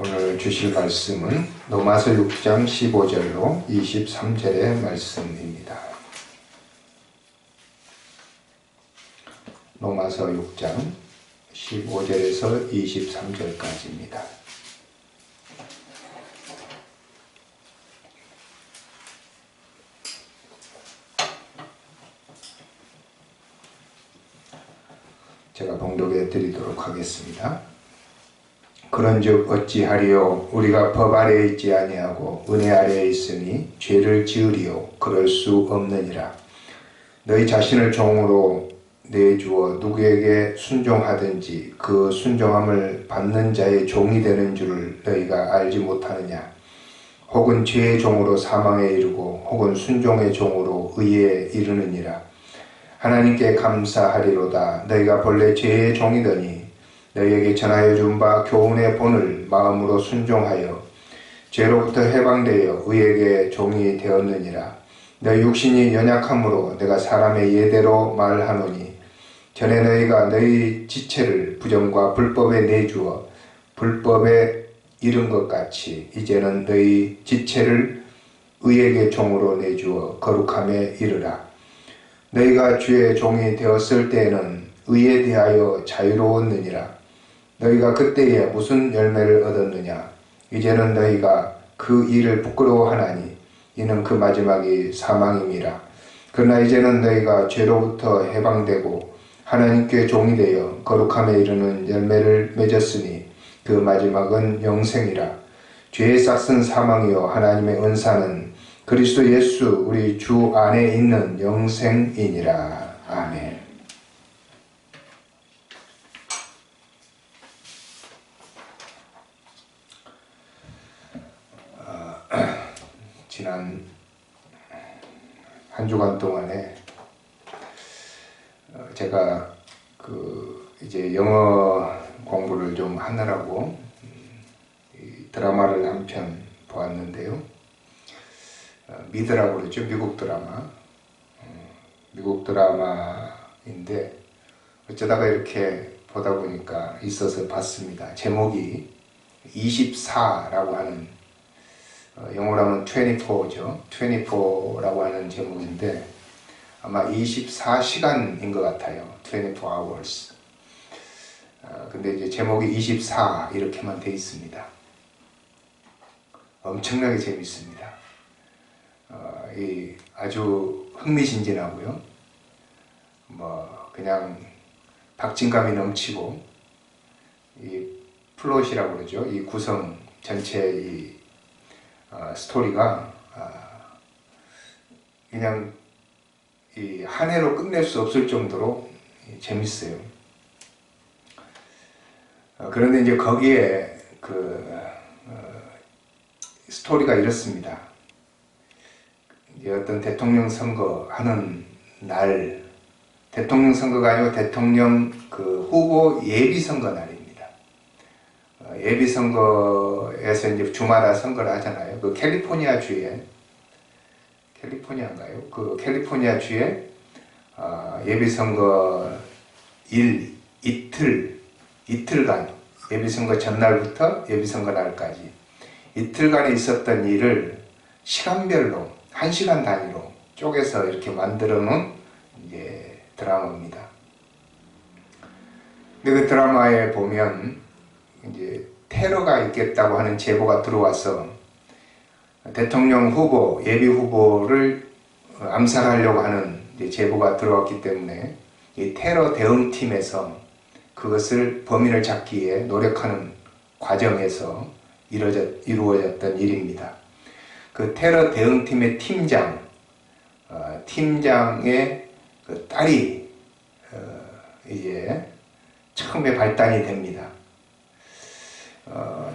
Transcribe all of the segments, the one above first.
오늘 주실 말씀은 로마서 6장 15절로 23절의 말씀입니다. 로마서 6장 15절에서 23절까지입니다. 제가 봉독해 드리도록 하겠습니다. 그런즉 어찌하리요? 우리가 법 아래에 있지 아니하고 은혜 아래에 있으니 죄를 지으리요? 그럴 수 없느니라. 너희 자신을 종으로 내주어 누구에게 순종하든지 그 순종함을 받는 자의 종이 되는 줄을 너희가 알지 못하느냐? 혹은 죄의 종으로 사망에 이르고 혹은 순종의 종으로 의에 이르느니라. 하나님께 감사하리로다. 너희가 본래 죄의 종이더니 너희에게 전하여 준 바 교훈의 본을 마음으로 순종하여 죄로부터 해방되어 의에게 종이 되었느니라. 너희 육신이 연약함으로 내가 사람의 예대로 말하노니 전에 너희가 너희 지체를 부정과 불법에 내주어 불법에 이른 것 같이 이제는 너희 지체를 의에게 종으로 내주어 거룩함에 이르라. 너희가 주의 종이 되었을 때에는 의에 대하여 자유로웠느니라. 너희가 그때에 무슨 열매를 얻었느냐? 이제는 너희가 그 일을 부끄러워하나니 이는 그 마지막이 사망임이라. 그러나 이제는 너희가 죄로부터 해방되고 하나님께 종이 되어 거룩함에 이르는 열매를 맺었으니 그 마지막은 영생이라. 죄의 싹은 사망이요 하나님의 은사는 그리스도 예수 우리 주 안에 있는 영생이니라. 아멘. 지난 한 주간 동안에 제가 이제 영어 공부를 좀 하느라고 드라마를 한 편 보았는데요. 미드라고 그러죠. 미국 드라마. 미국 드라마인데 어쩌다가 이렇게 보다 보니까 있어서 봤습니다. 제목이 24라고 하는 영어로 하면 24죠. 24라고 하는 제목인데 아마 24시간인 것 같아요. 24 hours. 근데 이제 제목이 24 이렇게만 돼 있습니다. 엄청나게 재밌습니다. 아주 흥미진진하고요. 그냥 박진감이 넘치고 이 플롯이라고 그러죠. 이 구성 전체 이 스토리가 그냥 이 한 해로 끝낼 수 없을 정도로 재밌어요. 그런데 이제 거기에 스토리가 이렇습니다. 이제 어떤 대통령 선거 하는 날, 대통령 선거가 아니고 대통령 후보 예비 선거 날입니다. 예비 선거에서 이제 주마다 선거를 하잖아요. 캘리포니아 주에 캘리포니아인가요? 캘리포니아 주에 예비 선거 이틀간 예비 선거 전날부터 예비 선거 날까지 이틀간에 있었던 일을 시간별로 1시간 단위로 쪼개서 이렇게 만들어 놓은 이제 드라마입니다. 근데 그 드라마에 보면 이제 테러가 있겠다고 하는 제보가 들어와서 대통령 후보, 예비 후보를 암살하려고 하는 제보가 들어왔기 때문에 이 테러 대응팀에서 그것을 범인을 잡기 위해 노력하는 과정에서 이루어졌던 일입니다. 그 테러 대응팀의 팀장의 딸이 이제 처음에 발단이 됩니다.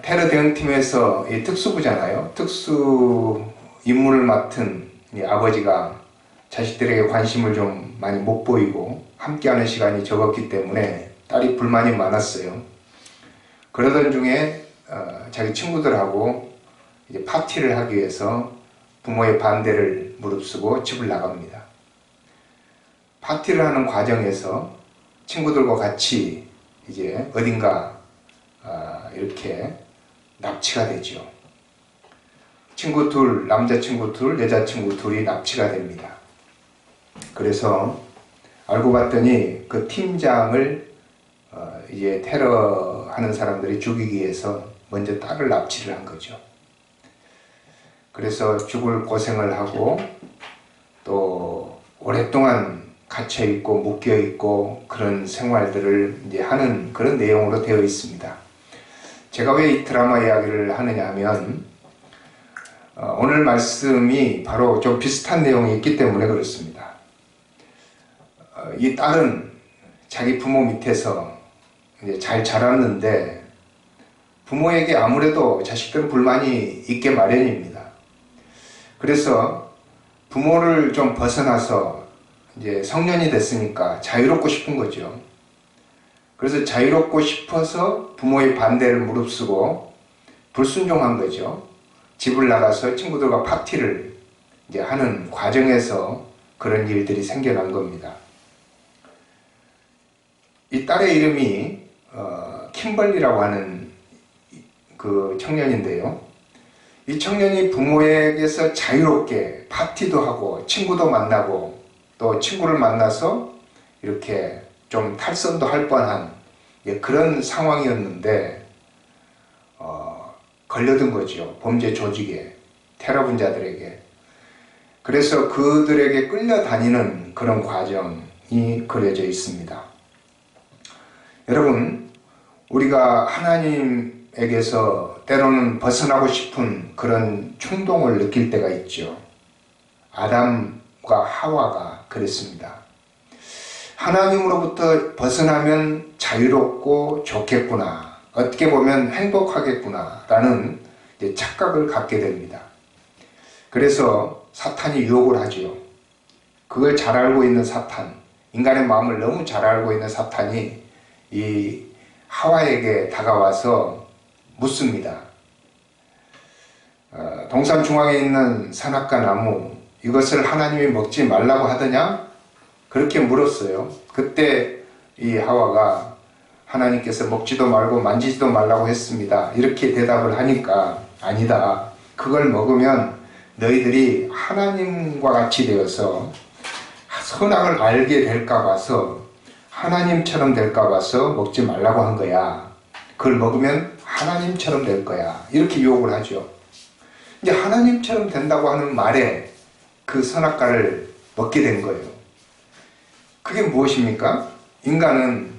테러 대응팀에서 이 특수부잖아요. 특수 임무를 맡은 이 아버지가 자식들에게 관심을 좀 많이 못 보이고 함께하는 시간이 적었기 때문에 딸이 불만이 많았어요. 그러던 중에 자기 친구들하고 이제 파티를 하기 위해서 부모의 반대를 무릅쓰고 집을 나갑니다. 파티를 하는 과정에서 친구들과 같이 이제 어딘가 이렇게 납치가 되죠. 친구 둘, 남자친구 둘, 여자친구 둘이 납치가 됩니다. 그래서 알고 봤더니 그 팀장을 이제 테러하는 사람들이 죽이기 위해서 먼저 딸을 납치를 한 거죠. 그래서 죽을 고생을 하고 또 오랫동안 갇혀 있고 묶여 있고 그런 생활들을 이제 하는 그런 내용으로 되어 있습니다. 제가 왜 이 드라마 이야기를 하느냐 하면 오늘 말씀이 바로 좀 비슷한 내용이 있기 때문에 그렇습니다. 이 딸은 자기 부모 밑에서 이제 잘 자랐는데 부모에게 아무래도 자식들은 불만이 있게 마련입니다. 그래서 부모를 좀 벗어나서 이제 성년이 됐으니까 자유롭고 싶은 거죠. 그래서 자유롭고 싶어서 부모의 반대를 무릅쓰고 불순종한 거죠. 집을 나가서 친구들과 파티를 이제 하는 과정에서 그런 일들이 생겨난 겁니다. 이 딸의 이름이 킴벌리라고 하는 그 청년인데요. 이 청년이 부모에게서 자유롭게 파티도 하고 친구도 만나고 또 친구를 만나서 이렇게 좀 탈선도 할 뻔한 그런 상황이었는데 걸려든 거죠. 범죄 조직에, 테러 분자들에게. 그래서 그들에게 끌려다니는 그런 과정이 그려져 있습니다. 여러분, 우리가 하나님에게서 때로는 벗어나고 싶은 그런 충동을 느낄 때가 있죠. 아담과 하와가 그랬습니다. 하나님으로부터 벗어나면 자유롭고 좋겠구나, 어떻게 보면 행복하겠구나 라는 착각을 갖게 됩니다. 그래서 사탄이 유혹을 하지요. 그걸 잘 알고 있는 사탄, 인간의 마음을 너무 잘 알고 있는 사탄이 이 하와에게 다가와서 묻습니다. 동산 중앙에 있는 선악과 나무, 이것을 하나님이 먹지 말라고 하더냐? 그렇게 물었어요. 그때 이 하와가 하나님께서 먹지도 말고 만지지도 말라고 했습니다. 이렇게 대답을 하니까 아니다. 그걸 먹으면 너희들이 하나님과 같이 되어서 선악을 알게 될까 봐서, 하나님처럼 될까 봐서 먹지 말라고 한 거야. 그걸 먹으면 하나님처럼 될 거야. 이렇게 유혹을 하죠. 이제 하나님처럼 된다고 하는 말에 그 선악과를 먹게 된 거예요. 그게 무엇입니까? 인간은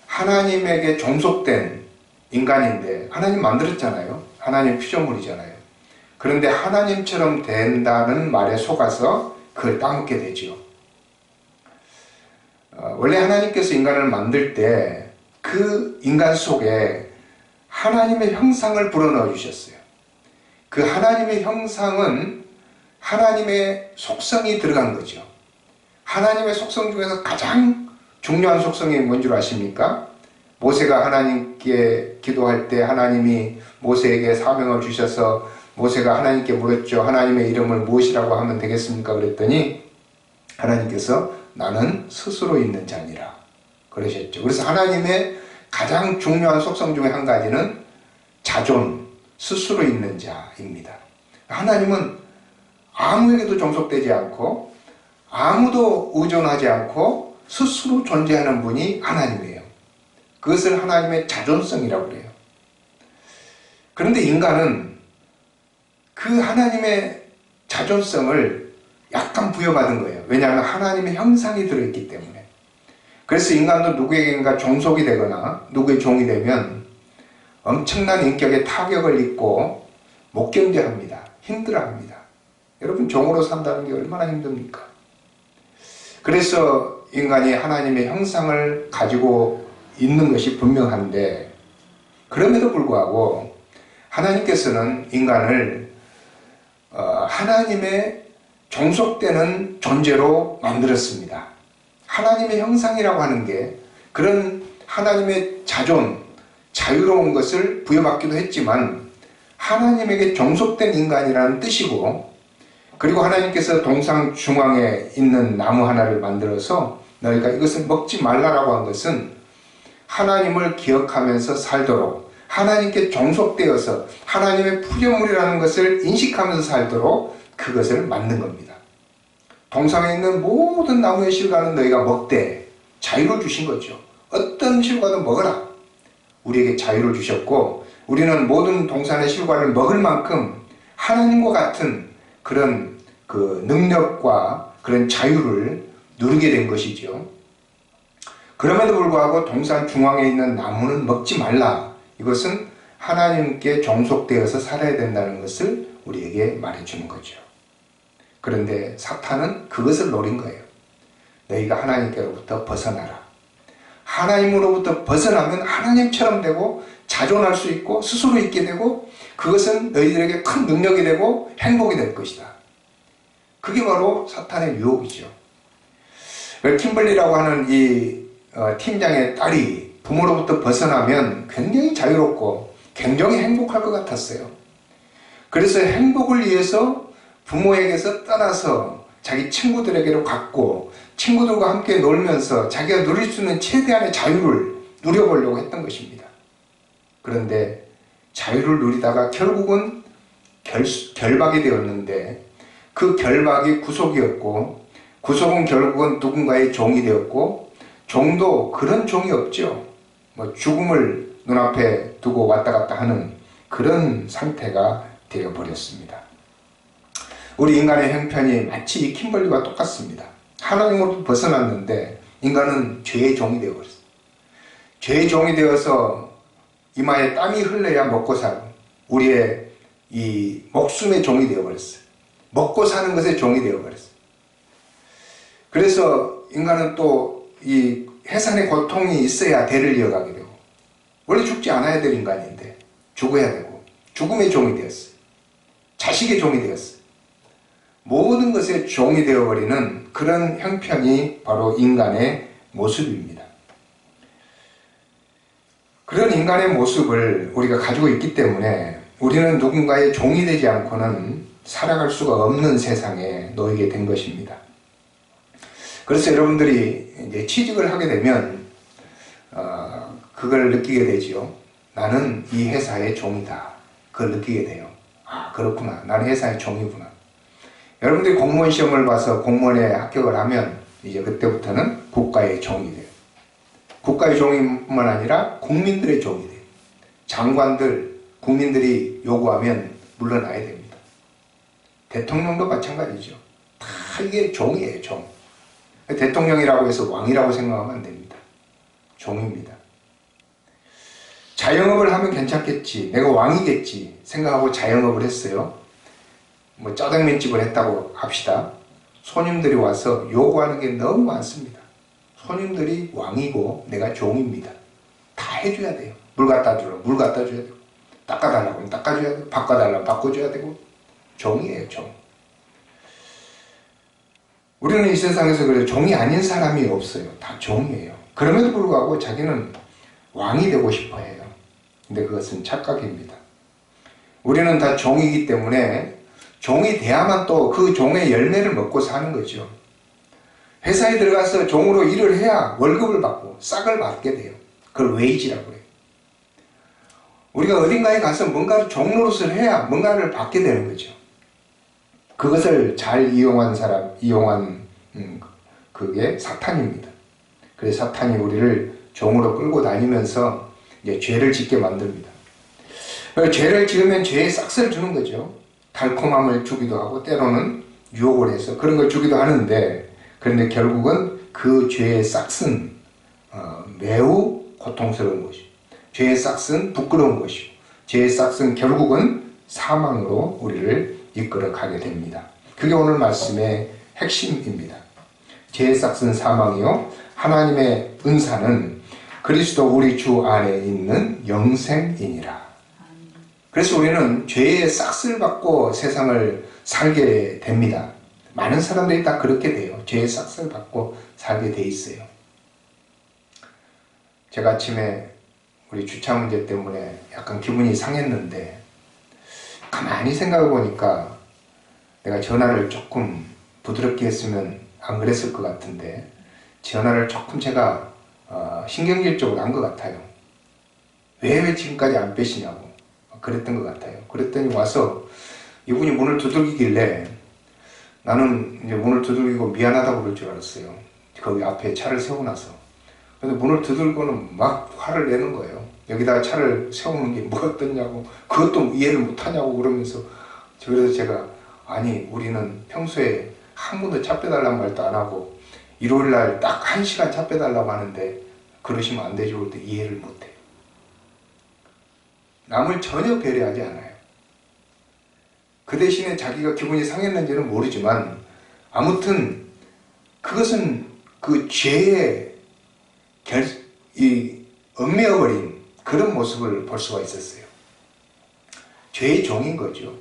하나님에게 종속된 인간인데 하나님 만들었잖아요. 하나님 피조물이잖아요. 그런데 하나님처럼 된다는 말에 속아서 그걸 따먹게 되죠. 원래 하나님께서 인간을 만들 때 그 인간 속에 하나님의 형상을 불어넣어 주셨어요. 그 하나님의 형상은 하나님의 속성이 들어간 거죠. 하나님의 속성 중에서 가장 중요한 속성이 뭔 줄 아십니까? 모세가 하나님께 기도할 때 하나님이 모세에게 사명을 주셔서 모세가 하나님께 물었죠. 하나님의 이름을 무엇이라고 하면 되겠습니까? 그랬더니 하나님께서 나는 스스로 있는 자니라 그러셨죠. 그래서 하나님의 가장 중요한 속성 중에 한 가지는 자존, 스스로 있는 자입니다. 하나님은 아무에게도 종속되지 않고 아무도 의존하지 않고 스스로 존재하는 분이 하나님이에요. 그것을 하나님의 자존성이라고 그래요. 그런데 인간은 그 하나님의 자존성을 약간 부여받은 거예요. 왜냐하면 하나님의 형상이 들어있기 때문에. 그래서 인간도 누구에게인가 종속이 되거나 누구의 종이 되면 엄청난 인격의 타격을 입고 못 견뎌합니다. 힘들어합니다. 여러분, 종으로 산다는 게 얼마나 힘듭니까? 그래서 인간이 하나님의 형상을 가지고 있는 것이 분명한데, 그럼에도 불구하고 하나님께서는 인간을 하나님의 종속되는 존재로 만들었습니다. 하나님의 형상이라고 하는 게 그런 하나님의 자존, 자유로운 것을 부여받기도 했지만 하나님에게 종속된 인간이라는 뜻이고, 그리고 하나님께서 동상 중앙에 있는 나무 하나를 만들어서 너희가 이것을 먹지 말라라고 한 것은 하나님을 기억하면서 살도록, 하나님께 종속되어서 하나님의 피조물이라는 것을 인식하면서 살도록 그것을 만든 겁니다. 동상에 있는 모든 나무의 실과는 너희가 먹되 자유를 주신 거죠. 어떤 실과도 먹어라. 우리에게 자유를 주셨고 우리는 모든 동산의 실과를 먹을 만큼 하나님과 같은 그런 그 능력과 그런 자유를 누리게 된 것이죠. 그럼에도 불구하고 동산 중앙에 있는 나무는 먹지 말라. 이것은 하나님께 종속되어서 살아야 된다는 것을 우리에게 말해주는 거죠. 그런데 사탄은 그것을 노린 거예요. 너희가 하나님께로부터 벗어나라. 하나님으로부터 벗어나면 하나님처럼 되고 자존할 수 있고 스스로 있게 되고 그것은 너희들에게 큰 능력이 되고 행복이 될 것이다. 그게 바로 사탄의 유혹이죠. 킴벌리라고 하는 이 팀장의 딸이 부모로부터 벗어나면 굉장히 자유롭고 굉장히 행복할 것 같았어요. 그래서 행복을 위해서 부모에게서 떠나서 자기 친구들에게로 갔고 친구들과 함께 놀면서 자기가 누릴 수 있는 최대한의 자유를 누려보려고 했던 것입니다. 그런데 자유를 누리다가 결국은 결박이 되었는데 그 결박이 구속이었고 구속은 결국은 누군가의 종이 되었고 종도 그런 종이 없죠. 죽음을 눈앞에 두고 왔다 갔다 하는 그런 상태가 되어버렸습니다. 우리 인간의 형편이 마치 이 킴벌리와 똑같습니다. 하나님으로부터 벗어났는데 인간은 죄의 종이 되어버렸어요. 죄의 종이 되어서 이마에 땀이 흘러야 먹고 살고 우리의 이 목숨의 종이 되어버렸어요. 먹고 사는 것의 종이 되어버렸어요. 그래서 인간은 또 이 해산의 고통이 있어야 대를 이어가게 되고 원래 죽지 않아야 될 인간인데 죽어야 되고 죽음의 종이 되었어요. 자식의 종이 되었어요. 모든 것의 종이 되어버리는 그런 형편이 바로 인간의 모습입니다. 그런 인간의 모습을 우리가 가지고 있기 때문에 우리는 누군가의 종이 되지 않고는 살아갈 수가 없는 세상에 놓이게 된 것입니다. 그래서 여러분들이 이제 취직을 하게 되면 그걸 느끼게 되지요. 나는 이 회사의 종이다. 그걸 느끼게 돼요. 아, 그렇구나. 나는 회사의 종이구나. 여러분들이 공무원 시험을 봐서 공무원에 합격을 하면 이제 그때부터는 국가의 종이 돼요. 국가의 종이뿐만 아니라 국민들의 종이 돼요. 장관들, 국민들이 요구하면 물러나야 됩니다. 대통령도 마찬가지죠. 다 이게 종이에요, 종. 대통령이라고 해서 왕이라고 생각하면 안 됩니다. 종입니다. 자영업을 하면 괜찮겠지, 내가 왕이겠지 생각하고 자영업을 했어요. 짜장면집을 했다고 합시다. 손님들이 와서 요구하는 게 너무 많습니다. 손님들이 왕이고 내가 종입니다. 다 해줘야 돼요. 물 갖다 주라, 물 갖다 줘야 되고, 닦아달라고 닦아줘야 되고, 바꿔달라고 바꿔줘야 되고, 종이에요, 종. 우리는 이 세상에서 그래도 종이 아닌 사람이 없어요. 다 종이에요. 그럼에도 불구하고 자기는 왕이 되고 싶어 해요. 근데 그것은 착각입니다. 우리는 다 종이기 때문에 종이 돼야만 또 그 종의 열매를 먹고 사는 거죠. 회사에 들어가서 종으로 일을 해야 월급을 받고 싹을 받게 돼요. 그걸 웨이지라고 해요. 우리가 어딘가에 가서 뭔가를 종로릇을 해야 뭔가를 받게 되는 거죠. 그것을 잘 이용한 그게 사탄입니다. 그래서 사탄이 우리를 종으로 끌고 다니면서 이제 죄를 짓게 만듭니다. 죄를 지으면 죄의 싹스를 주는 거죠. 달콤함을 주기도 하고 때로는 유혹을 해서 그런 걸 주기도 하는데, 그런데 결국은 그 죄의 싹스는 매우 고통스러운 것이고, 죄의 싹스는 부끄러운 것이고, 죄의 싹스는 결국은 사망으로 우리를 이끌어 가게 됩니다. 그게 오늘 말씀의 핵심입니다. 죄의 싹스는 사망이요, 하나님의 은사는 그리스도 우리 주 안에 있는 영생이니라. 그래서 우리는 죄의 싹스를 받고 세상을 살게 됩니다. 많은 사람들이 다 그렇게 돼요. 죄의 싹스를 받고 살게 돼 있어요. 제가 아침에 우리 주차 문제 때문에 약간 기분이 상했는데, 가만히 생각해 보니까 내가 전화를 조금 부드럽게 했으면 안 그랬을 것 같은데, 전화를 조금 제가 신경질적으로 한 것 같아요. 왜 지금까지 안 빼시냐고 그랬던 것 같아요. 그랬더니 와서 이분이 문을 두들기길래 나는 이제 문을 두들기고 미안하다고 그럴 줄 알았어요. 거기 앞에 차를 세워놔서. 근데 문을 두들고는 막 화를 내는 거예요. 여기다가 차를 세우는 게 뭐가 떴냐고, 그것도 이해를 못하냐고 그러면서. 그래서 제가 아니 우리는 평소에 한 번도 차 빼달라는 말도 안 하고 일요일날 딱 1시간 차 빼달라고 하는데 그러시면 안 되죠. 그럴 때 이해를 못해요. 남을 전혀 배려하지 않아요. 그 대신에 자기가 기분이 상했는지는 모르지만 아무튼 그것은 그 죄에 얽매여버린 그런 모습을 볼 수가 있었어요. 죄의 종인 거죠.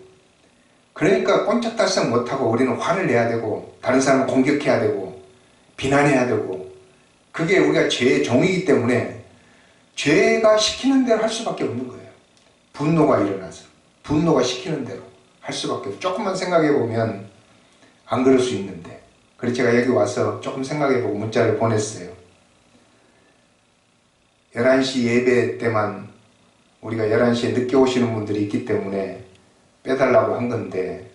그러니까 꼼짝달싹 못하고 우리는 화를 내야 되고 다른 사람을 공격해야 되고 비난해야 되고, 그게 우리가 죄의 종이기 때문에 죄가 시키는 대로 할 수밖에 없는 거예요. 분노가 일어나서 분노가 시키는 대로 할 수밖에 없어요. 조금만 생각해 보면 안 그럴 수 있는데. 그래서 제가 여기 와서 조금 생각해 보고 문자를 보냈어요. 11시 예배 때만 우리가 11시에 늦게 오시는 분들이 있기 때문에 빼달라고 한 건데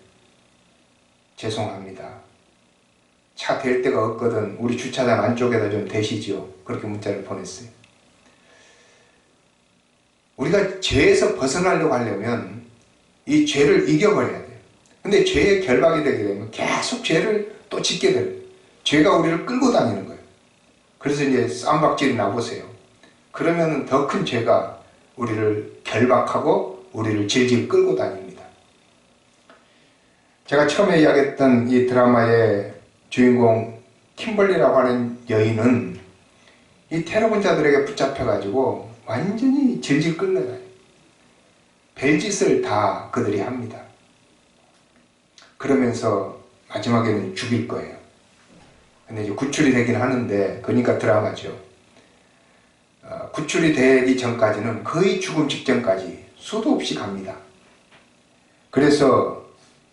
죄송합니다. 차 댈 데가 없거든 우리 주차장 안쪽에다 좀 대시죠. 그렇게 문자를 보냈어요. 우리가 죄에서 벗어나려고 하려면 이 죄를 이겨버려야 돼요. 근데 죄에 결박이 되게 되면 계속 죄를 또 짓게 돼요. 죄가 우리를 끌고 다니는 거예요. 그래서 이제 쌈박질이 나보세요. 그러면 더 큰 죄가 우리를 결박하고 우리를 질질 끌고 다닙니다. 제가 처음에 이야기했던 이 드라마의 주인공 킴벌리라고 하는 여인은 이 테러범자들에게 붙잡혀가지고 완전히 질질 끌려가요. 별짓을 다 그들이 합니다. 그러면서 마지막에는 죽일 거예요. 근데 이제 구출이 되긴 하는데, 그러니까 드라마죠. 구출이 되기 전까지는 거의 죽음 직전까지 수도 없이 갑니다. 그래서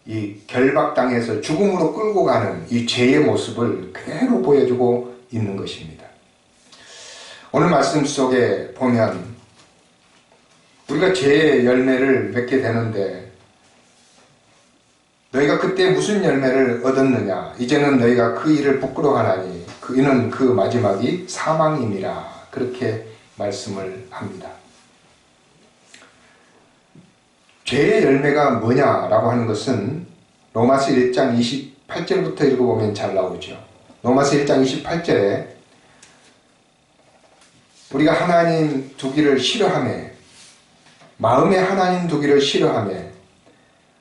이 결박당해서 죽음으로 끌고 가는 이 죄의 모습을 그대로 보여주고 있는 것입니다. 오늘 말씀 속에 보면 우리가 죄의 열매를 맺게 되는데, 너희가 그때 무슨 열매를 얻었느냐? 이제는 너희가 그 일을 부끄러워하나니 이는 그 마지막이 사망임이라. 그렇게 말씀을 합니다. 죄의 열매가 뭐냐라고 하는 것은 로마서 1장 28절부터 읽어보면 잘 나오죠. 로마서 1장 28절에 우리가 하나님 두기를 싫어하며, 마음에 하나님 두기를 싫어하며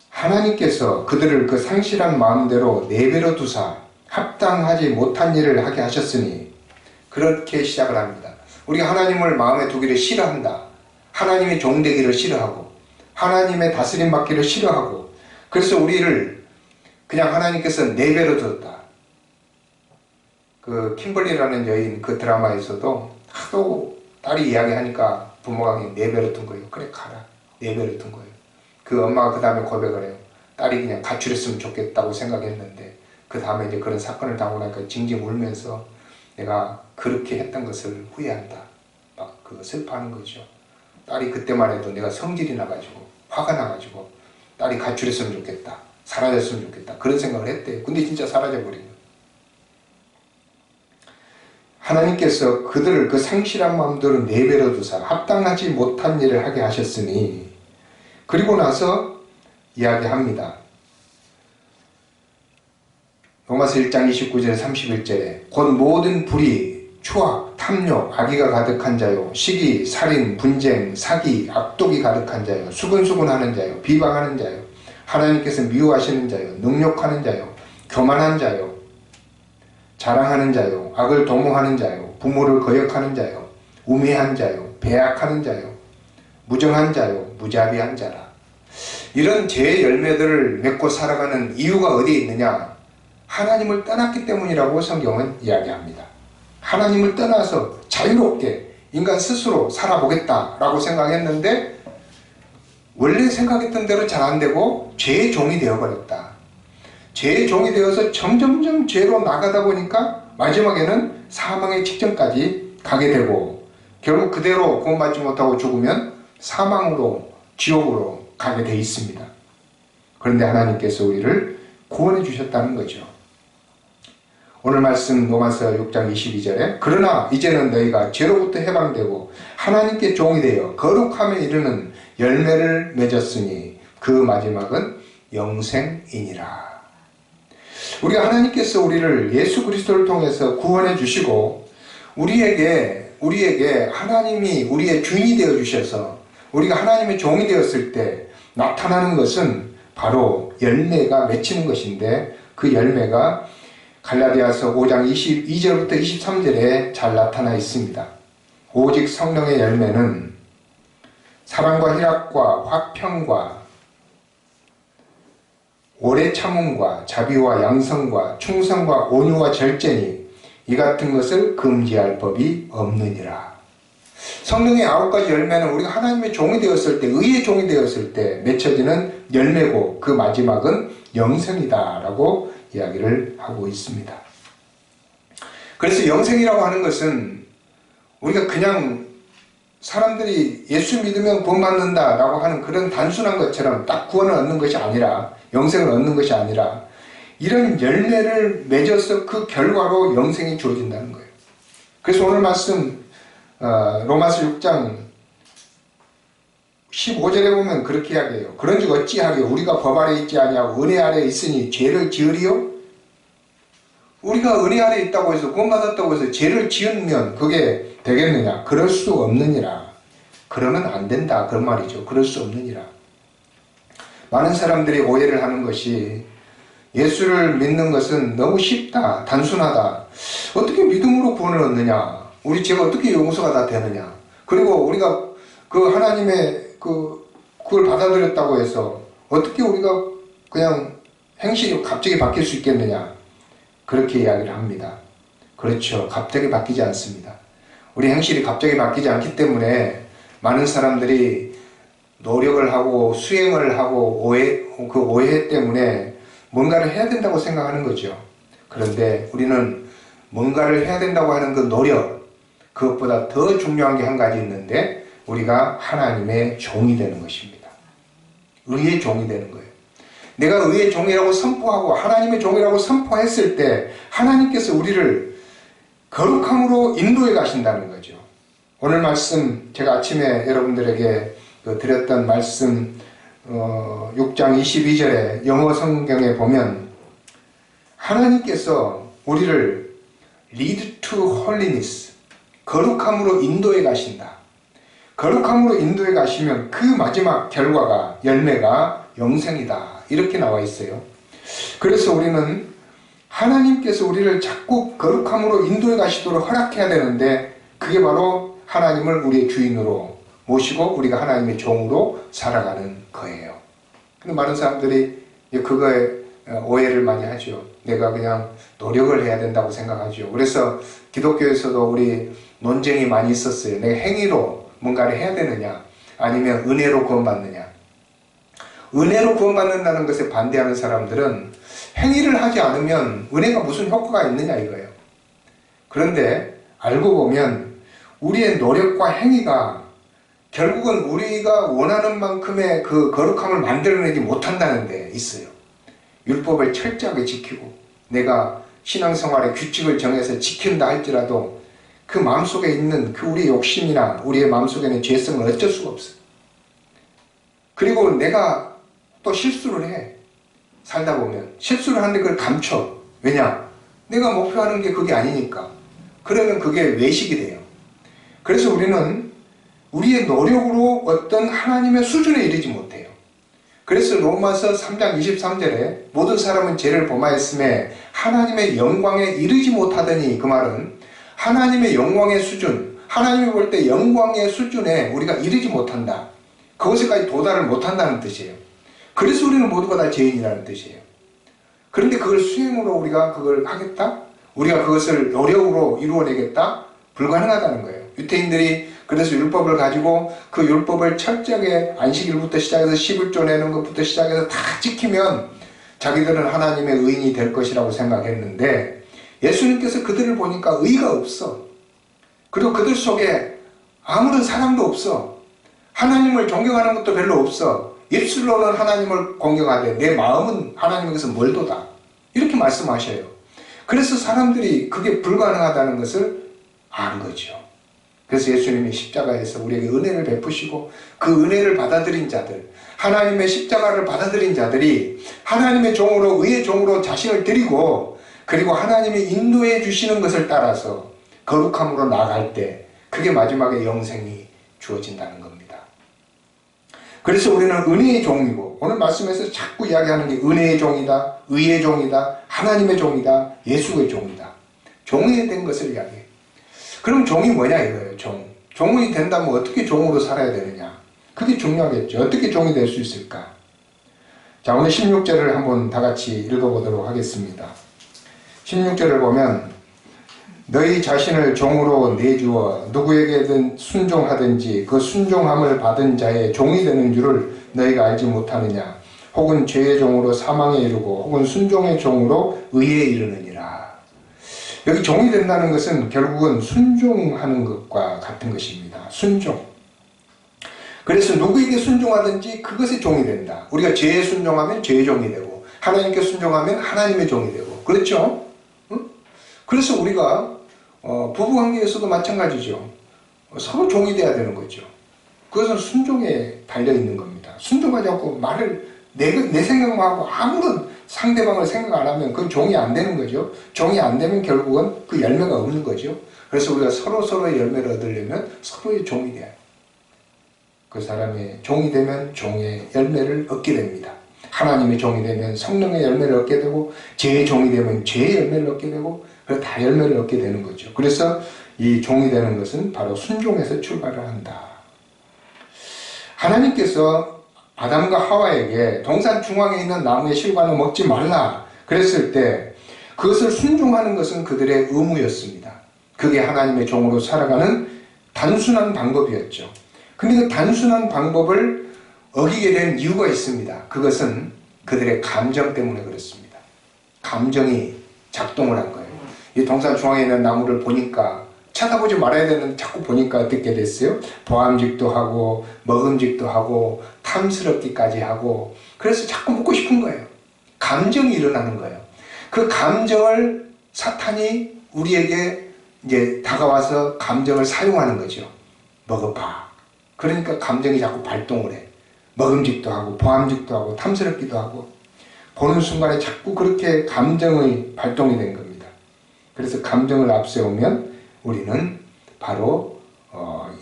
하나님께서 그들을 그 상실한 마음대로 내버려 두사 합당하지 못한 일을 하게 하셨으니, 그렇게 시작을 합니다. 우리가 하나님을 마음에 두기를 싫어한다. 하나님의 종되기를 싫어하고 하나님의 다스림 받기를 싫어하고, 그래서 우리를 그냥 하나님께서 내버려 뒀다. 그 킴벌리라는 여인 그 드라마에서도 하도 딸이 이야기하니까 부모가 그냥 내버려 둔 거예요. 그래 가라. 내버려 둔 거예요. 그 엄마가 그 다음에 고백을 해요. 딸이 그냥 가출했으면 좋겠다고 생각했는데 그 다음에 이제 그런 사건을 당하고 나니까 징징 울면서 내가 그렇게 했던 것을 후회한다. 막 그 슬퍼하는 거죠. 딸이 그때만 해도 내가 성질이 나가지고 화가 나가지고 딸이 가출했으면 좋겠다. 사라졌으면 좋겠다. 그런 생각을 했대요. 근데 진짜 사라져버린 거예요. 하나님께서 그들을 그 상실한 마음대로 내버려 두사 합당하지 못한 일을 하게 하셨으니, 그리고 나서 이야기합니다. 로마서 1장 29절 31절에 곧 모든 불의, 추악, 탐욕, 악의가 가득한 자요, 시기, 살인, 분쟁, 사기, 악독이 가득한 자요, 수근수근하는 자요, 비방하는 자요, 하나님께서 미워하시는 자요, 능욕하는 자요, 교만한 자요, 자랑하는 자요, 악을 도모하는 자요, 부모를 거역하는 자요, 우매한 자요, 배악하는 자요, 무정한 자요, 무자비한 자라. 이런 죄의 열매들을 맺고 살아가는 이유가 어디에 있느냐? 하나님을 떠났기 때문이라고 성경은 이야기합니다. 하나님을 떠나서 자유롭게 인간 스스로 살아보겠다라고 생각했는데 원래 생각했던 대로 잘 안 되고 죄의 종이 되어버렸다. 죄의 종이 되어서 점점점 죄로 나가다 보니까 마지막에는 사망의 직전까지 가게 되고, 결국 그대로 구원받지 못하고 죽으면 사망으로, 지옥으로 가게 돼 있습니다. 그런데 하나님께서 우리를 구원해 주셨다는 거죠. 오늘 말씀 로마서 6장 22절에 그러나 이제는 너희가 죄로부터 해방되고 하나님께 종이 되어 거룩함에 이르는 열매를 맺었으니 그 마지막은 영생이니라. 우리가 하나님께서 우리를 예수 그리스도를 통해서 구원해 주시고 우리에게 하나님이 우리의 주인이 되어 주셔서 우리가 하나님의 종이 되었을 때 나타나는 것은 바로 열매가 맺히는 것인데, 그 열매가 갈라디아서 5장 22절부터 23절에 잘 나타나 있습니다. 오직 성령의 열매는 사랑과 희락과 화평과 오래 참음과 자비와 양성과 충성과 온유와 절제니 이 같은 것을 금지할 법이 없느니라. 성령의 9가지 열매는 우리가 하나님의 종이 되었을 때, 의의 종이 되었을 때 맺혀지는 열매고 그 마지막은 영생이다 라고 이야기를 하고 있습니다. 그래서 영생이라고 하는 것은 우리가 그냥 사람들이 예수 믿으면 구원받는다 라고 하는 그런 단순한 것처럼 딱 구원을 얻는 것이 아니라, 영생을 얻는 것이 아니라 이런 열매를 맺어서 그 결과로 영생이 주어진다는 거예요. 그래서 오늘 말씀 로마서 6장 15절에 보면 그렇게 이야기해요. 그런즉 어찌하리요? 우리가 법 아래 있지 아니하고 은혜 아래 있으니 죄를 지으리요? 우리가 은혜 아래 있다고 해서 구원받았다고 해서 죄를 지으면 그게 되겠느냐? 그럴 수 없느니라. 그러면 안 된다 그런 말이죠. 그럴 수 없느니라. 많은 사람들이 오해를 하는 것이 예수를 믿는 것은 너무 쉽다, 단순하다. 어떻게 믿음으로 구원을 얻느냐? 우리 죄가 어떻게 용서가 다 되느냐? 그리고 우리가 그 하나님의 그걸 받아들였다고 해서 어떻게 우리가 그냥 행실이 갑자기 바뀔 수 있겠느냐? 그렇게 이야기를 합니다. 그렇죠. 갑자기 바뀌지 않습니다. 우리 행실이 갑자기 바뀌지 않기 때문에 많은 사람들이 노력을 하고 수행을 하고 그 오해 때문에 뭔가를 해야 된다고 생각하는 거죠. 그런데 우리는 뭔가를 해야 된다고 하는 그 노력, 그것보다 더 중요한 게 한 가지 있는데 우리가 하나님의 종이 되는 것입니다. 의의 종이 되는 거예요. 내가 의의 종이라고 선포하고 하나님의 종이라고 선포했을 때 하나님께서 우리를 거룩함으로 인도해 가신다는 거죠. 오늘 말씀 제가 아침에 여러분들에게 드렸던 말씀 6장 22절에 영어 성경에 보면 하나님께서 우리를 lead to holiness, 거룩함으로 인도해 가신다. 거룩함으로 인도해 가시면 그 마지막 결과가, 열매가 영생이다. 이렇게 나와 있어요. 그래서 우리는 하나님께서 우리를 자꾸 거룩함으로 인도해 가시도록 허락해야 되는데 그게 바로 하나님을 우리의 주인으로 모시고 우리가 하나님의 종으로 살아가는 거예요. 근데 많은 사람들이 그거에 오해를 많이 하죠. 내가 그냥 노력을 해야 된다고 생각하죠. 그래서 기독교에서도 우리 논쟁이 많이 있었어요. 내가 행위로 뭔가를 해야 되느냐 아니면 은혜로 구원받느냐. 은혜로 구원받는다는 것에 반대하는 사람들은 행위를 하지 않으면 은혜가 무슨 효과가 있느냐 이거예요. 그런데 알고 보면 우리의 노력과 행위가 결국은 우리가 원하는 만큼의 그 거룩함을 만들어내지 못한다는 데 있어요. 율법을 철저하게 지키고 내가 신앙생활의 규칙을 정해서 지킨다 할지라도 그 마음속에 있는 그 우리의 욕심이나 우리의 마음속에 있는 죄성을 어쩔 수가 없어요. 그리고 내가 또 실수를 해. 살다 보면 실수를 하는데 그걸 감춰. 왜냐? 내가 목표하는 게 그게 아니니까. 그러면 그게 외식이 돼요. 그래서 우리는 우리의 노력으로 어떤 하나님의 수준에 이르지 못해요. 그래서 로마서 3장 23절에 모든 사람은 죄를 범하였음에 하나님의 영광에 이르지 못하더니, 그 말은 하나님의 영광의 수준, 하나님이 볼 때 영광의 수준에 우리가 이르지 못한다. 그것에까지 도달을 못한다는 뜻이에요. 그래서 우리는 모두가 다 죄인이라는 뜻이에요. 그런데 그걸 수행으로 우리가 그걸 하겠다? 우리가 그것을 노력으로 이루어내겠다? 불가능하다는 거예요. 유태인들이 그래서 율법을 가지고 그 율법을 철저하게 안식일부터 시작해서 11조 내는 것부터 시작해서 다 지키면 자기들은 하나님의 의인이 될 것이라고 생각했는데 예수님께서 그들을 보니까 의가 없어. 그리고 그들 속에 아무런 사랑도 없어. 하나님을 존경하는 것도 별로 없어. 입술로는 하나님을 공경하되 내 마음은 하나님에게서 멀도다. 이렇게 말씀하셔요. 그래서 사람들이 그게 불가능하다는 것을 아는 거죠. 그래서 예수님이 십자가에서 우리에게 은혜를 베푸시고 그 은혜를 받아들인 자들, 하나님의 십자가를 받아들인 자들이 하나님의 종으로, 의의 종으로 자신을 드리고, 그리고 하나님이 인도해 주시는 것을 따라서 거룩함으로 나아갈 때 그게 마지막에 영생이 주어진다는 겁니다. 그래서 우리는 은혜의 종이고, 오늘 말씀에서 자꾸 이야기하는 게 은혜의 종이다, 의의 종이다, 하나님의 종이다, 예수의 종이다. 종이 된 것을 이야기해요. 그럼 종이 뭐냐 이거예요. 종이 된다면 어떻게 종으로 살아야 되느냐. 그게 중요하겠죠. 어떻게 종이 될 수 있을까? 자, 오늘 16절을 한번 다 같이 읽어보도록 하겠습니다. 16절을 보면 너희 자신을 종으로 내주어 누구에게든 순종하든지 그 순종함을 받은 자의 종이 되는 줄을 너희가 알지 못하느냐. 혹은 죄의 종으로 사망에 이르고 혹은 순종의 종으로 의에 이르느니라. 여기 종이 된다는 것은 결국은 순종하는 것과 같은 것입니다. 순종. 그래서 누구에게 순종하든지 그것의 종이 된다. 우리가 죄에 순종하면 죄의 종이 되고 하나님께 순종하면 하나님의 종이 되고, 그렇죠? 응? 그래서 우리가 부부관계에서도 마찬가지죠. 서로 종이 돼야 되는 거죠. 그것은 순종에 달려있는 겁니다. 순종하지 않고 말을 내 생각만 하고 아무런 상대방을 생각 안 하면 그건 종이 안 되는 거죠. 종이 안 되면 결국은 그 열매가 없는 거죠. 그래서 우리가 서로의 열매를 얻으려면 서로의 종이 돼야 해요. 그 사람의 종이 되면 종의 열매를 얻게 됩니다. 하나님의 종이 되면 성령의 열매를 얻게 되고, 죄의 종이 되면 죄의 열매를 얻게 되고, 그래서 다 열매를 얻게 되는 거죠. 그래서 이 종이 되는 것은 바로 순종에서 출발을 한다. 하나님께서 아담과 하와에게 동산 중앙에 있는 나무의 실과는 먹지 말라 그랬을 때 그것을 순종하는 것은 그들의 의무였습니다. 그게 하나님의 종으로 살아가는 단순한 방법이었죠. 근데 그 단순한 방법을 어기게 된 이유가 있습니다. 그것은 그들의 감정 때문에 그렇습니다. 감정이 작동을 한 거예요. 이 동산 중앙에 있는 나무를 보니까, 쳐다보지 말아야 되는데 자꾸 보니까 어떻게 됐어요? 보암직도 하고 먹음직도 하고 탐스럽기까지 하고, 그래서 자꾸 먹고 싶은 거예요. 감정이 일어나는 거예요. 그 감정을 사탄이 우리에게 이제 다가와서 감정을 사용하는 거죠. 먹어봐. 그러니까 감정이 자꾸 발동을 해. 먹음직도 하고 보암직도 하고 탐스럽기도 하고, 보는 순간에 자꾸 그렇게 감정의 발동이 된 겁니다. 그래서 감정을 앞세우면 우리는 바로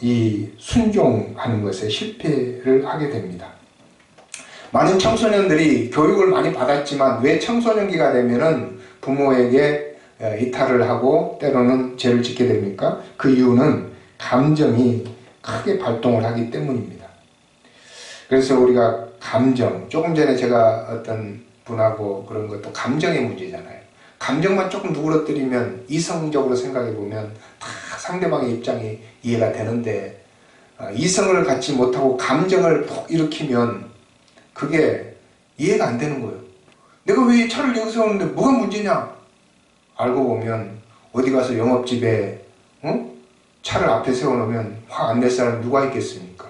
이 순종하는 것에 실패를 하게 됩니다. 많은 청소년들이 교육을 많이 받았지만 왜 청소년기가 되면은 부모에게 이탈을 하고 때로는 죄를 짓게 됩니까? 그 이유는 감정이 크게 발동을 하기 때문입니다. 그래서 우리가 감정, 조금 전에 제가 어떤 분하고 그런 것도 감정의 문제잖아요. 감정만 조금 누그러뜨리면 이성적으로 생각해 보면 다 상대방의 입장이 이해가 되는데, 이성을 갖지 못하고 감정을 푹 일으키면 그게 이해가 안 되는 거예요. 내가 왜 차를 여기 세우는데 뭐가 문제냐? 알고 보면 어디 가서 영업집에 차를 앞에 세워놓으면 화 안 낼 사람 누가 있겠습니까?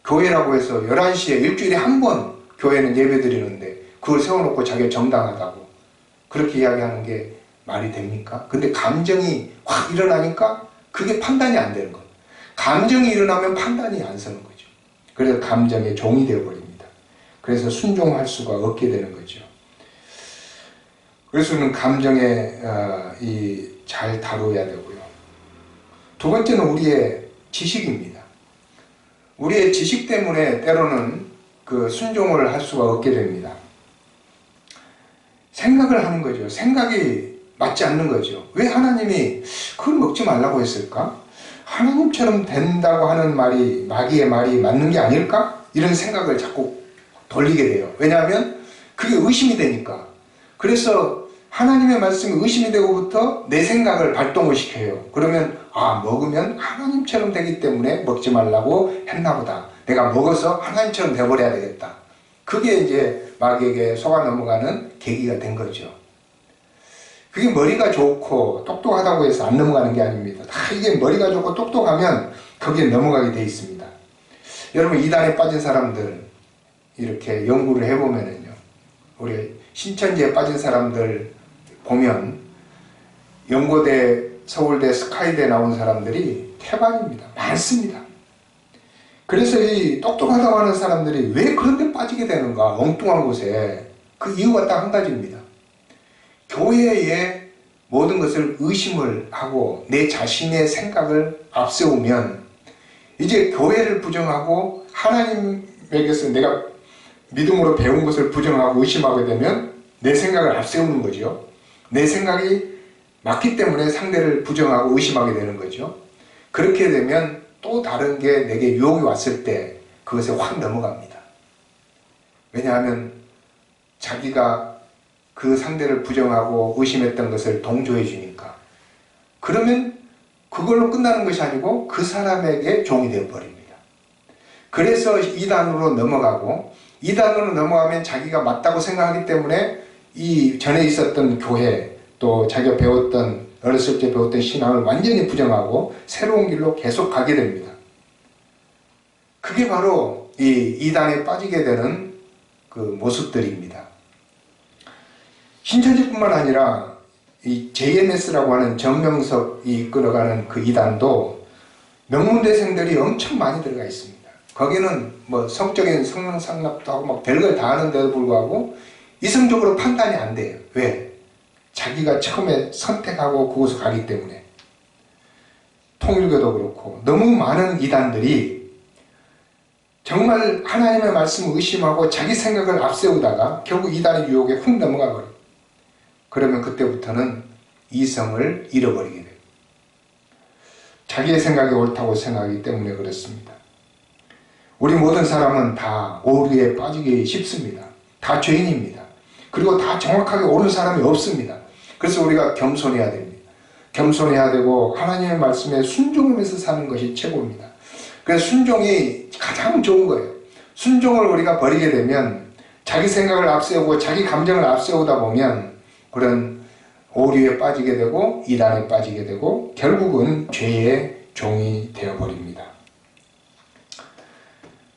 교회라고 해서 11시에 일주일에 한 번 교회는 예배 드리는데 그걸 세워놓고 자기가 정당하다고 그렇게 이야기하는 게 말이 됩니까? 근데 감정이 확 일어나니까 그게 판단이 안 되는 거예요. 감정이 일어나면 판단이 안 서는 거죠. 그래서 감정의 종이 되어버립니다. 그래서 순종할 수가 없게 되는 거죠. 그래서 우리는 감정에 잘 다루어야 되고요. 두 번째는 우리의 지식입니다. 우리의 지식 때문에 때로는 그 순종을 할 수가 없게 됩니다. 생각을 하는 거죠. 생각이 맞지 않는 거죠. 왜 하나님이 그걸 먹지 말라고 했을까? 하나님처럼 된다고 하는 말이, 마귀의 말이 맞는 게 아닐까? 이런 생각을 자꾸 돌리게 돼요. 왜냐하면 그게 의심이 되니까. 그래서 하나님의 말씀이 의심이 되고부터 내 생각을 발동을 시켜요. 그러면 먹으면 하나님처럼 되기 때문에 먹지 말라고 했나 보다. 내가 먹어서 하나님처럼 돼버려야 되겠다. 그게 이제 마귀에게 속아 넘어가는 계기가 된 거죠. 그게 머리가 좋고 똑똑하다고 해서 안 넘어가는 게 아닙니다. 다 이게 머리가 좋고 똑똑하면 거기에 넘어가게 돼 있습니다. 여러분, 이단에 빠진 사람들 이렇게 연구를 해보면은요, 우리 신천지에 빠진 사람들 보면 연고대, 서울대, 스카이대 나온 사람들이 태반입니다. 많습니다. 그래서 이 똑똑하다고 하는 사람들이 왜 그런 데 빠지게 되는가, 엉뚱한 곳에. 그 이유가 딱 한 가지입니다. 교회의 모든 것을 의심을 하고 내 자신의 생각을 앞세우면 이제 교회를 부정하고 하나님에게서 내가 믿음으로 배운 것을 부정하고 의심하게 되면 내 생각을 앞세우는 거죠. 내 생각이 맞기 때문에 상대를 부정하고 의심하게 되는 거죠. 그렇게 되면 또 다른 게 내게 유혹이 왔을 때 그것에 확 넘어갑니다. 왜냐하면 자기가 그 상대를 부정하고 의심했던 것을 동조해 주니까. 그러면 그걸로 끝나는 것이 아니고 그 사람에게 종이 되어버립니다. 그래서 이단으로 넘어가고, 이단으로 넘어가면 자기가 맞다고 생각하기 때문에 이 전에 있었던 교회, 또 자기가 배웠던, 어렸을 때 배웠던 신앙을 완전히 부정하고 새로운 길로 계속 가게 됩니다. 그게 바로 이 이단에 빠지게 되는 그 모습들입니다. 신천지뿐만 아니라 이 JMS라고 하는 정명석이 이끌어가는 그 이단도 명문대생들이 엄청 많이 들어가 있습니다. 거기는 뭐 성적인 성령 상납도 하고 막 별걸 다 하는데도 불구하고 이성적으로 판단이 안 돼요. 왜? 자기가 처음에 선택하고 그곳을 가기 때문에. 통일교도 그렇고 너무 많은 이단들이 정말 하나님의 말씀을 의심하고 자기 생각을 앞세우다가 결국 이단의 유혹에 훅 넘어가 버려요. 그러면 그때부터는 이성을 잃어버리게 돼요. 자기의 생각이 옳다고 생각하기 때문에 그렇습니다. 우리 모든 사람은 다 오류에 빠지기 쉽습니다. 다 죄인입니다. 그리고 다 정확하게 옳은 사람이 없습니다. 그래서 우리가 겸손해야 됩니다. 겸손해야 되고 하나님의 말씀에 순종하면서 사는 것이 최고입니다. 그래서 순종이 가장 좋은 거예요. 순종을 우리가 버리게 되면 자기 생각을 앞세우고 자기 감정을 앞세우다 보면 그런 오류에 빠지게 되고 이단에 빠지게 되고 결국은 죄의 종이 되어버립니다.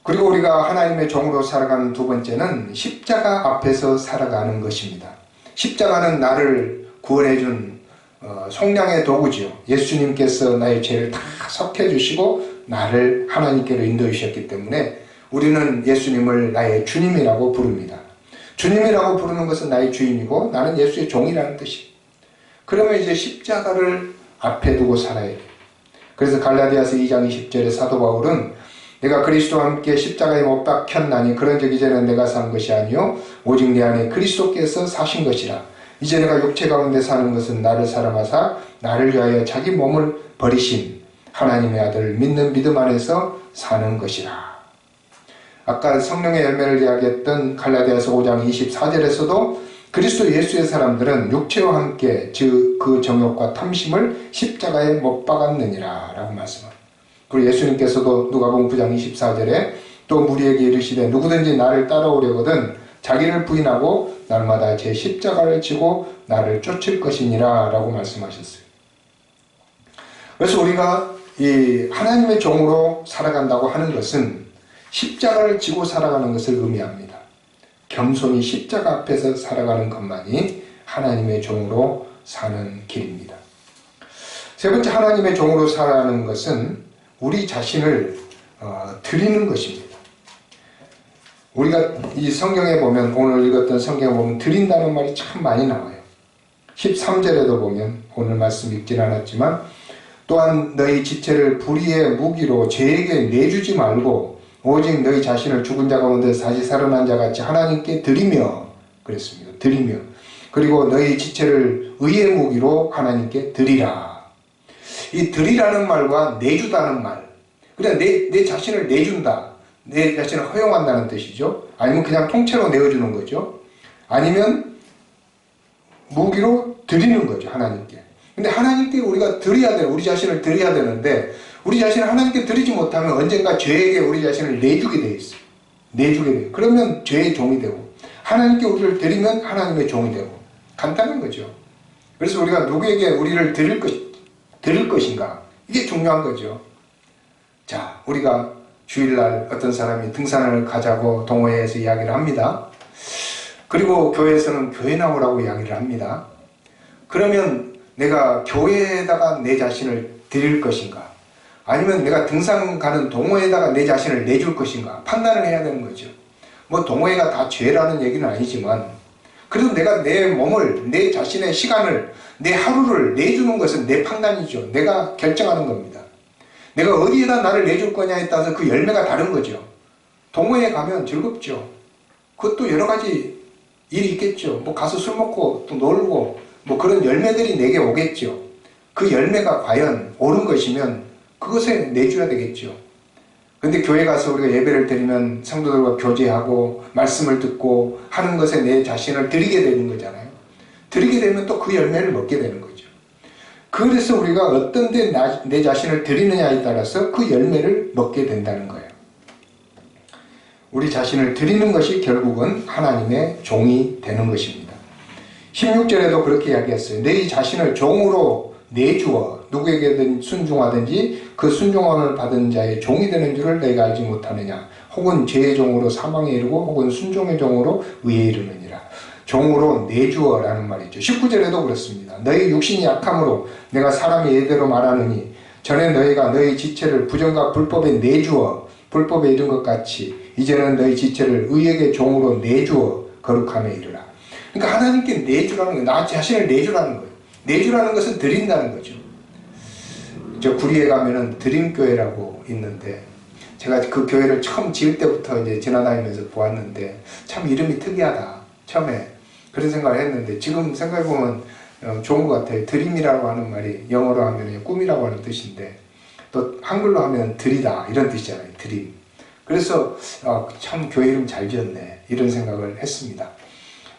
그리고 우리가 하나님의 종으로 살아가는 두 번째는 십자가 앞에서 살아가는 것입니다. 십자가는 나를 구원해준 속량의 도구죠. 예수님께서 나의 죄를 다 섞여주시고 나를 하나님께로 인도해 주셨기 때문에 우리는 예수님을 나의 주님이라고 부릅니다. 주님이라고 부르는 것은 나의 주인이고 나는 예수의 종이라는 뜻이에요. 그러면 이제 십자가를 앞에 두고 살아야 돼요. 그래서 갈라디아서 2장 20절에 사도 바울은 내가 그리스도와 함께 십자가에 못 박혔나니 그런즉 이제는 내가 산 것이 아니요 오직 내 안에 그리스도께서 사신 것이라. 이제 내가 육체 가운데 사는 것은 나를 사랑하사 나를 위하여 자기 몸을 버리신 하나님의 아들을 믿는 믿음 안에서 사는 것이라. 아까 성령의 열매를 이야기했던 갈라디아서 5장 24절에서도 그리스도 예수의 사람들은 육체와 함께 즉 그 정욕과 탐심을 십자가에 못 박았느니라 라고 말씀합니다. 그리고 예수님께서도 누가복음 9장 24절에 또 무리에게 이르시되 누구든지 나를 따라오려거든 자기를 부인하고 날마다 제 십자가를 지고 나를 쫓을 것이니라 라고 말씀하셨어요. 그래서 우리가 이 하나님의 종으로 살아간다고 하는 것은 십자가를 지고 살아가는 것을 의미합니다. 겸손히 십자가 앞에서 살아가는 것만이 하나님의 종으로 사는 길입니다. 세 번째, 하나님의 종으로 살아가는 것은 우리 자신을 드리는 것입니다. 우리가 이 성경에 보면, 오늘 읽었던 성경에 보면 드린다는 말이 참 많이 나와요. 13절에도 보면, 오늘 말씀 읽진 않았지만 또한 너희 지체를 불의의 무기로 죄에게 내주지 말고 오직 너희 자신을 죽은 자 가운데 다시 살아난 자 같이 하나님께 드리며, 그랬습니다. 드리며. 그리고 너희 지체를 의의 무기로 하나님께 드리라. 이 드리라는 말과 내주다는 말, 그냥 내 자신을 내준다, 내 자신을 허용한다는 뜻이죠. 아니면 그냥 통째로 내어주는 거죠. 아니면 무기로 드리는 거죠, 하나님께. 근데 하나님께 우리가 드려야 돼요. 우리 자신을 드려야 되는데 우리 자신을 하나님께 드리지 못하면 언젠가 죄에게 우리 자신을 내주게 돼 있어요. 내주게 돼요. 그러면 죄의 종이 되고, 하나님께 우리를 드리면 하나님의 종이 되고, 간단한 거죠. 그래서 우리가 누구에게 우리를 드릴 것인가, 이게 중요한 거죠. 자, 우리가 주일날 어떤 사람이 등산을 가자고 동호회에서 이야기를 합니다. 그리고 교회에서는 교회 나오라고 이야기를 합니다. 그러면 내가 교회에다가 내 자신을 드릴 것인가? 아니면 내가 등산 가는 동호회에다가 내 자신을 내줄 것인가? 판단을 해야 되는 거죠. 뭐 동호회가 다 죄라는 얘기는 아니지만 그래도 내가 내 몸을, 내 자신의 시간을, 내 하루를 내주는 것은 내 판단이죠. 내가 결정하는 겁니다. 내가 어디에다 나를 내줄 거냐에 따라서 그 열매가 다른 거죠. 동호회에 가면 즐겁죠. 그것도 여러 가지 일이 있겠죠. 뭐 가서 술 먹고 또 놀고 뭐 그런 열매들이 내게 오겠죠. 그 열매가 과연 옳은 것이면 그것에 내줘야 되겠죠. 근데 교회 가서 우리가 예배를 드리면 성도들과 교제하고 말씀을 듣고 하는 것에 내 자신을 드리게 되는 거잖아요. 드리게 되면 또 그 열매를 먹게 되는 거죠. 그래서 우리가 어떤 데 내 자신을 드리느냐에 따라서 그 열매를 먹게 된다는 거예요. 우리 자신을 드리는 것이 결국은 하나님의 종이 되는 것입니다. 16절에도 그렇게 이야기했어요. 너희 자신을 종으로 내주어 누구에게든 순종하든지 그 순종함을 받은 자의 종이 되는 줄을 너희가 알지 못하느냐. 혹은 죄의 종으로 사망에 이르고 혹은 순종의 종으로 의에 이르느니라. 종으로 내주어라는 말이죠. 19절에도 그렇습니다. 너희 육신이 약함으로 내가 사람의 예대로 말하느니 전에 너희가 너희 지체를 부정과 불법에 내주어 불법에 이른 것 같이 이제는 너희 지체를 의에게 종으로 내주어 거룩함에 이르라. 그러니까 하나님께 내주라는 거예요. 나 자신을 내주라는 거예요. 내주라는 것은 드린다는 거죠. 저 구리에 가면은 드림교회라고 있는데 제가 그 교회를 처음 지을 때부터 이제 지나다니면서 보았는데 참 이름이 특이하다. 처음에 그런 생각을 했는데 지금 생각해보면 좋은 것 같아요. 드림이라고 하는 말이 영어로 하면 꿈이라고 하는 뜻인데 또 한글로 하면 드리다 이런 뜻이잖아요. 드림. 그래서 참 교회 이름 잘 지었네 이런 생각을 했습니다.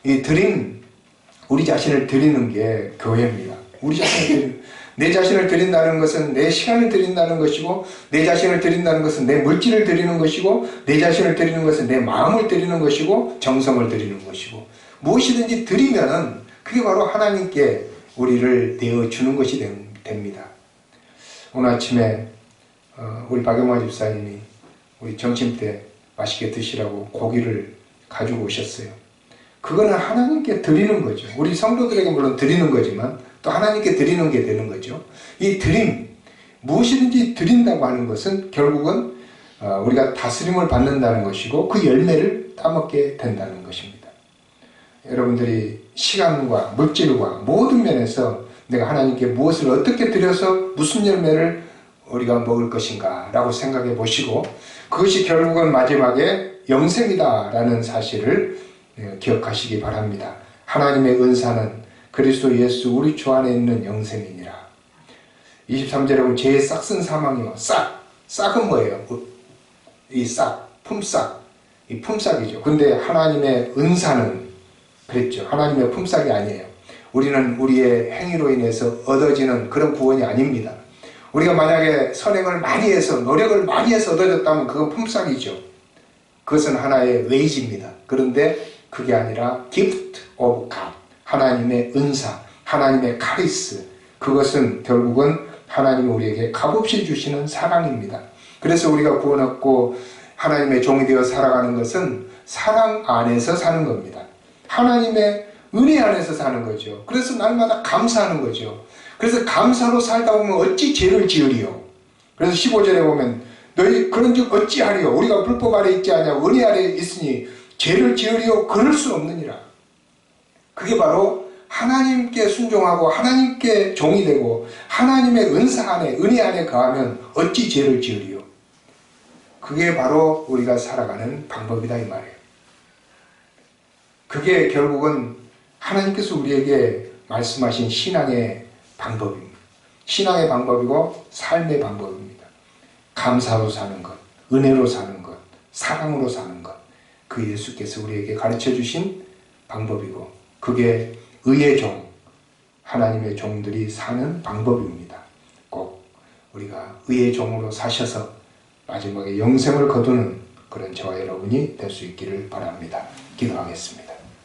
이 드림, 우리 자신을 드리는 게 교회입니다. 우리 자신을 드리는, 내 자신을 드린다는 것은 내 시간을 드린다는 것이고 내 자신을 드린다는 것은 내 물질을 드리는 것이고 내 자신을 드리는 것은 내 마음을 드리는 것이고 정성을 드리는 것이고 무엇이든지 드리면은 그게 바로 하나님께 우리를 내어주는 것이 됩니다. 오늘 아침에 우리 박영화 집사님이 우리 점심 때 맛있게 드시라고 고기를 가지고 오셨어요. 그거는 하나님께 드리는 거죠. 우리 성도들에게 물론 드리는 거지만 또 하나님께 드리는 게 되는 거죠. 이 드림, 무엇이든지 드린다고 하는 것은 결국은 우리가 다스림을 받는다는 것이고 그 열매를 따먹게 된다는 것입니다. 여러분들이 시간과 물질과 모든 면에서 내가 하나님께 무엇을 어떻게 드려서 무슨 열매를 우리가 먹을 것인가 라고 생각해 보시고 그것이 결국은 마지막에 영생이다 라는 사실을 기억하시기 바랍니다. 하나님의 은사는 그리스도 예수 우리 주 안에 있는 영생이니라. 23절에 보면 죄의 싹은 사망이요. 싹은 뭐예요? 이 싹, 품싹. 이 품싹이죠. 근데 하나님의 은사는 그랬죠. 하나님의 품싹이 아니에요. 우리는 우리의 행위로 인해서 얻어지는 그런 구원이 아닙니다. 우리가 만약에 선행을 많이 해서 노력을 많이 해서 얻어졌다면 그건 품삯이죠. 그것은 하나의 웨이지입니다. 그런데 그게 아니라 gift of God, 하나님의 은사, 하나님의 카리스, 그것은 결국은 하나님이 우리에게 값없이 주시는 사랑입니다. 그래서 우리가 구원 얻고 하나님의 종이 되어 살아가는 것은 사랑 안에서 사는 겁니다. 하나님의 은혜 안에서 사는 거죠. 그래서 날마다 감사하는 거죠. 그래서 감사로 살다 보면 어찌 죄를 지으리요. 그래서 15절에 보면 너희 그런즉 어찌하리요. 우리가 불법 아래 있지 않냐 은혜 아래 있으니 죄를 지으리요. 그럴 수 없느니라. 그게 바로 하나님께 순종하고 하나님께 종이 되고 하나님의 은사 안에 은혜 안에 거하면 어찌 죄를 지으리요. 그게 바로 우리가 살아가는 방법이다 이 말이에요. 그게 결국은 하나님께서 우리에게 말씀하신 신앙의 방법입니다. 신앙의 방법이고 삶의 방법입니다. 감사로 사는 것, 은혜로 사는 것, 사랑으로 사는 것. 그 예수께서 우리에게 가르쳐 주신 방법이고 그게 의의 종, 하나님의 종들이 사는 방법입니다. 꼭 우리가 의의 종으로 사셔서 마지막에 영생을 거두는 그런 저와 여러분이 될 수 있기를 바랍니다. 기도하겠습니다.